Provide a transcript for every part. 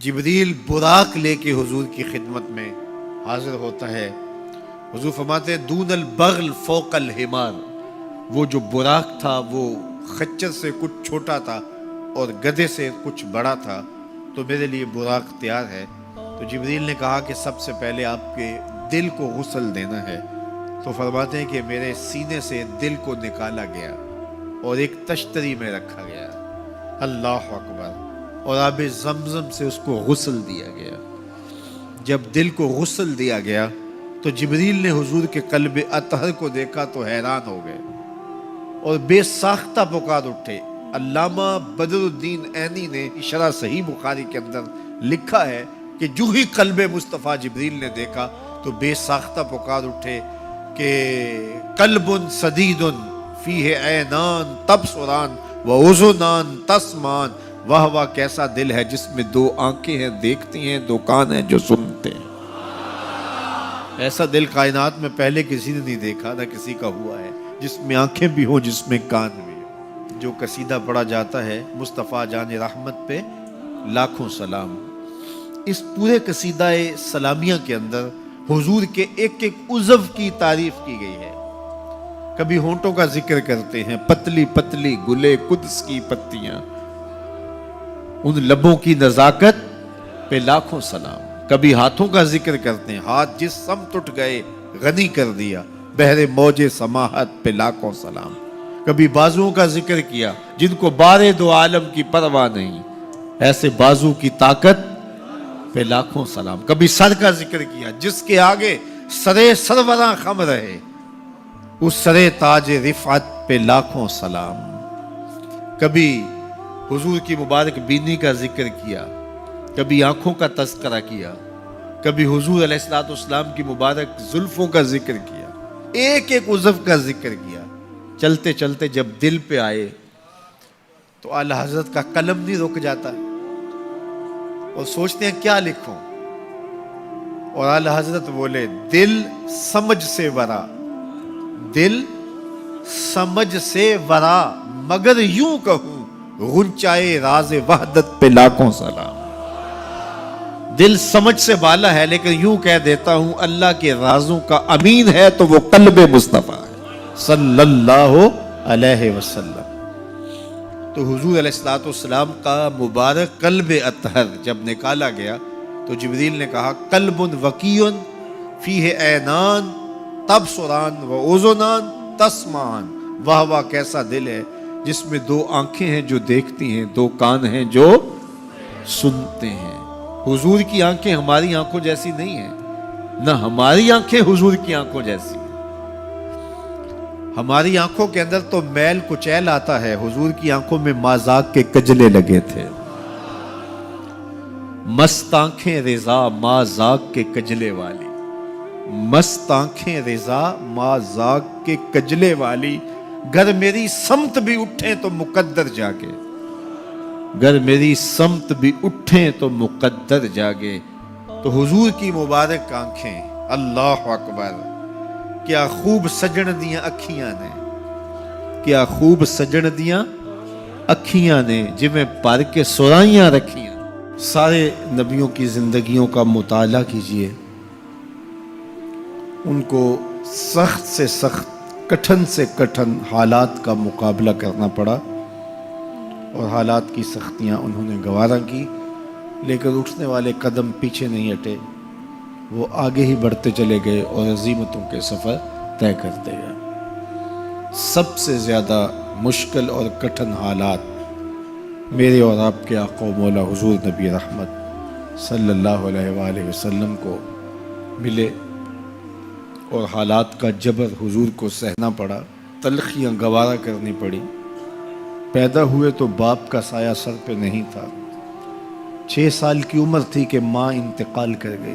جبریل براق لے کے حضور کی خدمت میں حاضر ہوتا ہے۔ حضور فرماتے ہیں دون البغل فوق الحمار، وہ جو براق تھا وہ خچر سے کچھ چھوٹا تھا اور گدھے سے کچھ بڑا تھا، تو میرے لیے براق تیار ہے۔ تو جبریل نے کہا کہ سب سے پہلے آپ کے دل کو غسل دینا ہے۔ تو فرماتے ہیں کہ میرے سینے سے دل کو نکالا گیا اور ایک تشتری میں رکھا گیا، اللہ اکبر، اور آب زمزم سے اس کو غسل دیا گیا۔ جب دل کو غسل دیا گیا تو جبریل نے حضور کے قلب اطہر کو دیکھا تو حیران ہو گئے اور بے ساختہ پکار اٹھے۔ علامہ بدر الدین عینی نے شرح صحیح بخاری کے اندر لکھا ہے کہ جو ہی قلب مصطفیٰ جبریل نے دیکھا تو بے ساختہ پکار اٹھے کہ قلب سدید فیہ عینان تبصران و اذنان تسمان، واہ واہ کیسا دل ہے جس میں دو آنکھیں ہیں دیکھتی ہیں، دو کان ہیں جو سنتے ہیں۔ ایسا دل کائنات میں پہلے کسی نے نہیں دیکھا، نہ کسی کا ہوا ہے، جس میں آنکھیں بھی ہوں، جس میں کان بھی ہوں۔ جو قصیدہ پڑھا جاتا ہے مصطفیٰ جان رحمت پہ لاکھوں سلام، اس پورے قصیدہ سلامیہ کے اندر حضور کے ایک ایک عضو کی تعریف کی گئی ہے۔ کبھی ہونٹوں کا ذکر کرتے ہیں، پتلی پتلی گلے قدس کی پتیاں، ان لبوں کی نزاکت پہ لاکھوں سلام۔ کبھی ہاتھوں کا ذکر کرتے ہیں، ہاتھ جس سمت اٹھ گئے غنی کر دیا، بحر موج سماحت پہ لاکھوں سلام۔ کبھی بازوؤں کا ذکر کیا، جن کو بارے دو عالم کی پرواہ نہیں، ایسے بازو کی طاقت پہ لاکھوں سلام۔ کبھی سر کا ذکر کیا، جس کے آگے سرے سروراں خم رہے، اس سرے تاج رفعت پہ لاکھوں سلام۔ کبھی حضور کی مبارک بینی کا ذکر کیا، کبھی آنکھوں کا تذکرہ کیا، کبھی حضور علیہ الصلوۃ والسلام کی مبارک زلفوں کا ذکر کیا، ایک ایک عضو کا ذکر کیا۔ چلتے چلتے جب دل پہ آئے تو اعلی حضرت کا قلم نہیں رک جاتا اور سوچتے ہیں کیا لکھوں، اور اعلی حضرت بولے دل سمجھ سے ورا، دل سمجھ سے ورا، مگر یوں کہوں غنچائے راز وحدت پہ لاکھوں سلام۔ دل سمجھ سے بالا ہے لیکن یوں کہہ دیتا ہوں اللہ کے رازوں کا امین ہے تو وہ قلب مصطفیٰ ہے صلی اللہ علیہ وسلم۔ تو حضور علیہ الصلوۃ والسلام کا مبارک قلب اطہر جب نکالا گیا تو جبریل نے کہا قلب وقیع فیہ عینان تبصران و اذنان تسمعان، واہ واہ کیسا دل ہے جس میں دو آنکھیں ہیں جو دیکھتی ہیں، دو کان ہیں جو سنتے ہیں۔ حضور کی آنکھیں ہماری آنکھوں جیسی نہیں ہیں، نہ ہماری آنکھیں حضور کی آنکھوں جیسی ہیں۔ ہماری آنکھوں کے اندر تو میل کچیل آتا ہے، حضور کی آنکھوں میں مازاق کے کجلے لگے تھے۔ مست آنکھیں رضا مازاق کے کجلے والی، مست آنکھیں رضا مازاق کے کجلے والی، گر میری سمت بھی اٹھیں تو مقدر جاگے، گر میری سمت بھی اٹھیں تو مقدر جاگے۔ تو حضور کی مبارک آنکھیں، اللہ اکبر، کیا خوب سجن دیاں اکھیاں نے، کیا خوب سجن دیاں اکھیاں نے، جویں پر کے سرائیاں رکھیاں۔ سارے نبیوں کی زندگیوں کا مطالعہ کیجئے، ان کو سخت سے سخت، کٹھن سے کٹھن حالات کا مقابلہ کرنا پڑا اور حالات کی سختیاں انہوں نے گوارا کی، لیکن اٹھنے والے قدم پیچھے نہیں ہٹے، وہ آگے ہی بڑھتے چلے گئے اور عظیمتوں کے سفر طے کرتے گئے۔ سب سے زیادہ مشکل اور کٹھن حالات میرے اور آپ کے آقا و مولا حضور نبی رحمت صلی اللہ علیہ وآلہ وسلم کو ملے اور حالات کا جبر حضور کو سہنا پڑا، تلخیاں گوارا کرنی پڑی۔ پیدا ہوئے تو باپ کا سایہ سر پہ نہیں تھا، 6 سال کی عمر تھی کہ ماں انتقال کر گئی۔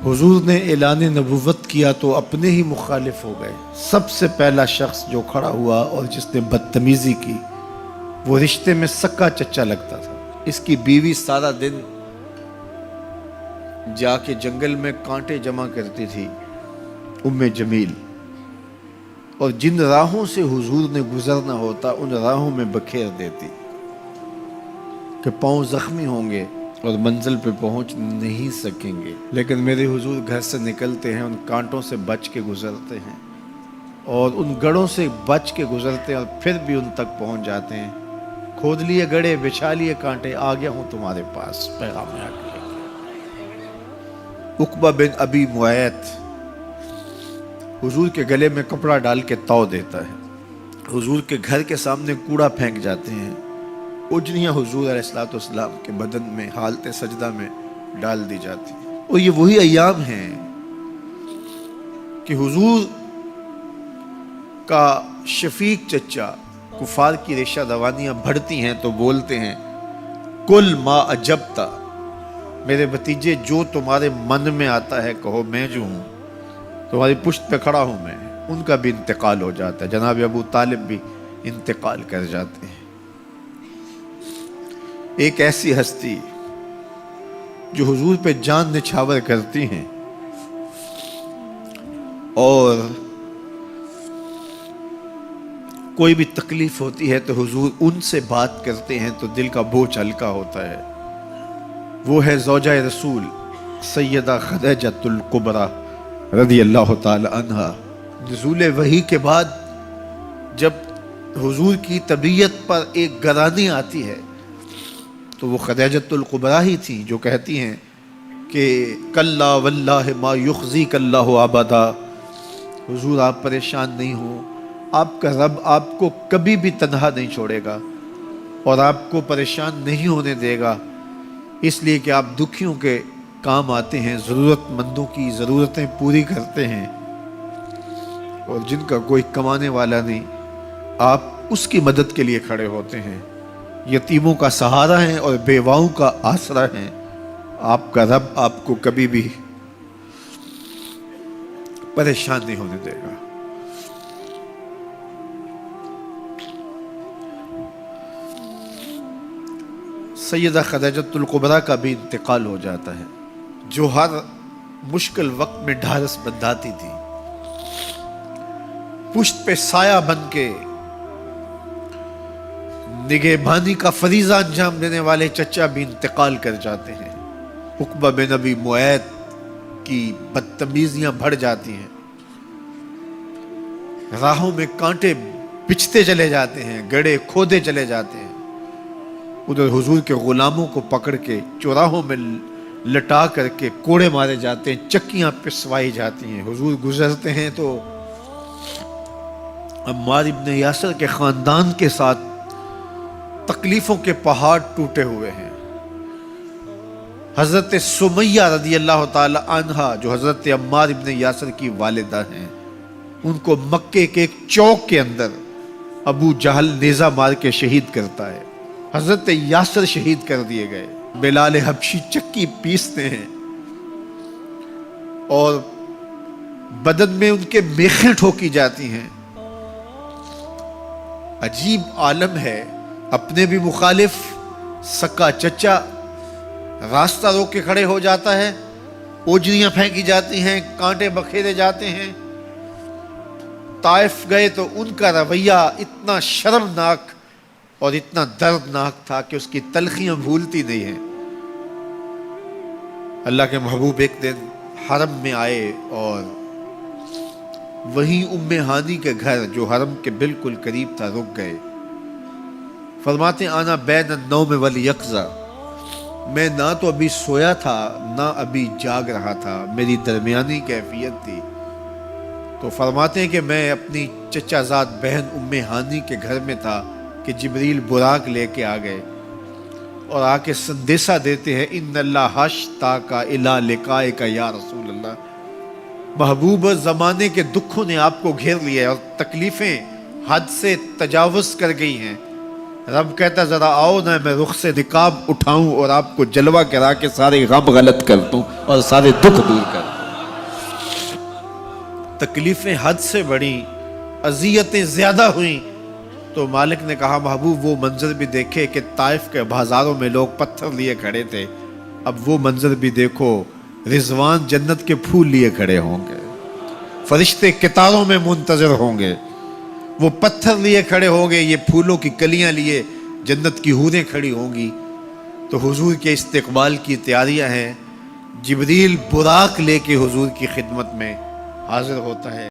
حضور نے اعلان نبوت کیا تو اپنے ہی مخالف ہو گئے۔ سب سے پہلا شخص جو کھڑا ہوا اور جس نے بدتمیزی کی وہ رشتے میں سکا چچا لگتا تھا۔ اس کی بیوی سارا دن جا کے جنگل میں کانٹے جمع کرتی تھی، ام جمیل، اور جن راہوں سے حضور نے گزرنا ہوتا ان راہوں میں بکھیر دیتی۔ کہ پاؤں زخمی ہوں گے اور منزل پہ پہنچ نہیں سکیں گے، لیکن میرے حضور گھر سے نکلتے ہیں، ان کانٹوں سے بچ کے گزرتے ہیں اور ان گڑھوں سے بچ کے گزرتے ہیں اور پھر بھی ان تک پہنچ جاتے ہیں۔ کھود لیے گڑھے، بچھا لیے کانٹے، آ گیا ہوں تمہارے پاس پیغام آ کے۔ عقبہ بن ابی معیط حضور کے گلے میں کپڑا ڈال کے تو دیتا ہے، حضور کے گھر کے سامنے کوڑا پھینک جاتے ہیں، اجنیاں حضور علیہ السلام کے بدن میں حالت سجدہ میں ڈال دی جاتی ہیں۔ اور یہ وہی ایام ہیں کہ حضور کا شفیق چچا کفار کی ریشہ دوانیاں بڑھتی ہیں تو بولتے ہیں کل ما اجبتا، میرے بھتیجے جو تمہارے من میں آتا ہے کہو، میں جو ہوں تمہاری پشت پہ کھڑا ہوں میں۔ ان کا بھی انتقال ہو جاتا ہے، جناب ابو طالب بھی انتقال کر جاتے ہیں۔ ایک ایسی ہستی جو حضور پہ جان نچھاور کرتی ہیں اور کوئی بھی تکلیف ہوتی ہے تو حضور ان سے بات کرتے ہیں تو دل کا بوجھ ہلکا ہوتا ہے، وہ ہے زوجہ رسول سیدہ خدیجۃ الکبریٰ رضی اللہ تعالی عنہا۔ نزول وحی کے بعد جب حضور کی طبیعت پر ایک گرانی آتی ہے تو وہ خدیجۃ الکبریٰ ہی تھی جو کہتی ہیں کہ کلا واللہ ما یخزیک اللہ ابدا، حضور آپ پریشان نہیں ہو، آپ کا رب آپ کو کبھی بھی تنہا نہیں چھوڑے گا اور آپ کو پریشان نہیں ہونے دے گا، اس لیے کہ آپ دکھیوں کے کام آتے ہیں، ضرورت مندوں کی ضرورتیں پوری کرتے ہیں، اور جن کا کوئی کمانے والا نہیں آپ اس کی مدد کے لیے کھڑے ہوتے ہیں، یتیموں کا سہارا ہیں اور بیواؤں کا آسرا ہیں، آپ کا رب آپ کو کبھی بھی پریشان نہیں ہونے دے گا۔ سیدہ خدیجۃ الکبریٰ کا بھی انتقال ہو جاتا ہے، جو ہر مشکل وقت میں ڈھارس بندھاتی تھی، پشت پہ سایہ بن کے نگہبانی کا فریضہ انجام دینے والے چچا بھی انتقال کر جاتے ہیں۔ عقبہ بن ابی معیط کی بدتمیزیاں بڑھ جاتی ہیں، راہوں میں کانٹے بچھتے چلے جاتے ہیں، گڑھے کھودے چلے جاتے ہیں، ادھر حضور کے غلاموں کو پکڑ کے چوراہوں میں لٹا کر کے کوڑے مارے جاتے ہیں، چکیاں پسوائی جاتی ہیں، حضور گزرتے ہیں تو عمار ابن یاسر کے خاندان کے ساتھ تکلیفوں کے پہاڑ ٹوٹے ہوئے ہیں۔ حضرت سمیہ رضی اللہ تعالی عنہا جو حضرت عمار ابن یاسر کی والدہ ہیں، ان کو مکے کے ایک چوک کے اندر ابو جہل نیزہ مار کے شہید کرتا ہے، حضرت یاسر شہید کر دیے گئے، بلال حبشی چکی پیستے ہیں اور بدن میں ان کے میخیں ٹھوکی جاتی ہیں۔ عجیب عالم ہے، اپنے بھی مخالف سکا چچا راستہ روک کے کھڑے ہو جاتا ہے، اوجریاں پھینکی جاتی ہیں، کانٹے بکھیرے جاتے ہیں۔ طائف گئے تو ان کا رویہ اتنا شرمناک اور اتنا دردناک تھا کہ اس کی تلخیاں بھولتی نہیں ہیں۔ اللہ کے محبوب ایک دن حرم میں آئے اور وہیں ام ہانی کے گھر جو حرم کے بالکل قریب تھا رک گئے۔ فرماتے آنا بین النوم والیقظہ، میں نہ تو ابھی سویا تھا نہ ابھی جاگ رہا تھا، میری درمیانی کیفیت تھی۔ تو فرماتے ہیں کہ میں اپنی چچا زاد بہن ام ہانی کے گھر میں تھا کہ جبریل براق لے کے آ گئے اور آ کے سندیسہ دیتے ہیں ان اللہ اشتاق الی لقائک یا رسول اللہ، محبوب زمانے کے دکھوں نے آپ کو گھیر لیا ہے اور تکلیفیں حد سے تجاوز کر گئی ہیں۔ رب کہتا ذرا آؤ نا میں رخ سے نقاب اٹھاؤں اور آپ کو جلوہ کرا کے سارے غم غلط کر دوں اور سارے دکھ دور کر دوں۔ تکلیفیں حد سے بڑھیں، اذیتیں زیادہ ہوئیں تو مالک نے کہا محبوب وہ منظر بھی دیکھے کہ طائف کے بازاروں میں لوگ پتھر لیے کھڑے تھے، اب وہ منظر بھی دیکھو، رضوان جنت کے پھول لیے کھڑے ہوں گے، فرشتے قطاروں میں منتظر ہوں گے، وہ پتھر لیے کھڑے ہوں گے، یہ پھولوں کی کلیاں لیے جنت کی حوریں کھڑی ہوں گی، تو حضور کے استقبال کی تیاریاں ہیں. جبریل براق لے کے حضور کی خدمت میں حاضر ہوتا ہے.